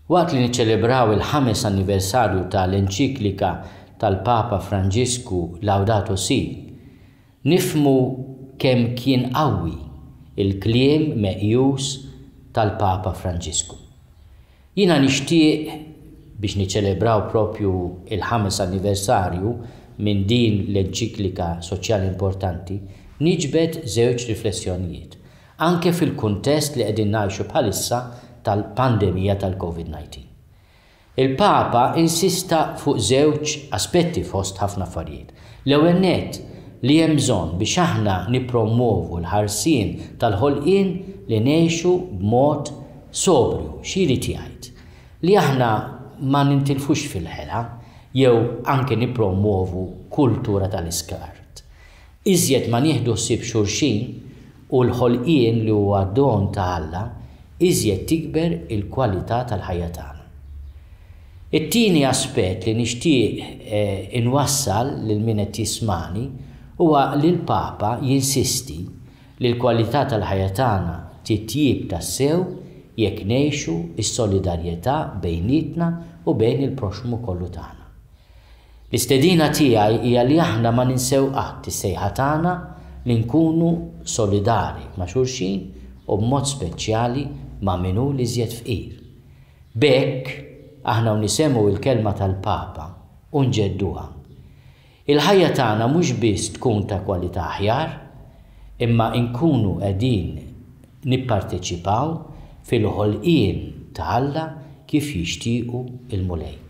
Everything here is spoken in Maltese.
Waqt li niċċelebraw il-5 anniversarju tal-enċiklika tal-Papa Franġisku Laudato Si, nifmu kemm kien qawwi il-kliem meqjus tal-Papa Franġisku. Jiena nixtieq biex niċċelebraw propju il-5 anniversarju minn din l-enċiklika soċjali importanti, niġbed żewġ riflessjonijiet, anke fil-kuntest li qegħdin ngħixu bħalissa tal-pandemija tal-COVID-19. Il-Papa insista fuq żewġ aspetti fost ħafna affarijiet. L-ewwel nett li hemm bżonn biex aħna nippromovu l-ħarsien tal-ħolqien li ngħixu b'mod sobrju, x'jrid jgħid. Li aħna ma nintilfux fil-ħela jew anke nippromovu kultura tal-iskart. Iżjed ma nieħdu ħsieb xulxin u l-ħolqien li huwa don ta' Alla, iżjed tikber il-kwalità tal-ħajja tagħna. It-tieni aspett li nixtieq inwassal lil min qed jismani huwa li l-Papa jinsisti li l-kwalità tal-ħajja tagħna titjib tassew jekk ngħixu s-solidarjetà bejnietna u bejn il-proxmu kollu tagħna. L-istedina tiegħi hija li aħna ma ninsew qatt is-sejħa tagħna li nkunu solidari ma' xulxin u b'mod speċjali ma' min hu li iżjed fqir. B'hekk aħna nisemgħu il-kelma tal-Papa u nġedduha. Il-ħajja tagħna mhux biss tkun ta' kwalità aħjar, imma nkunu qegħdin nipparteċipaw fil-ħolqien ta' Alla kif jixtiequ il-Mulej.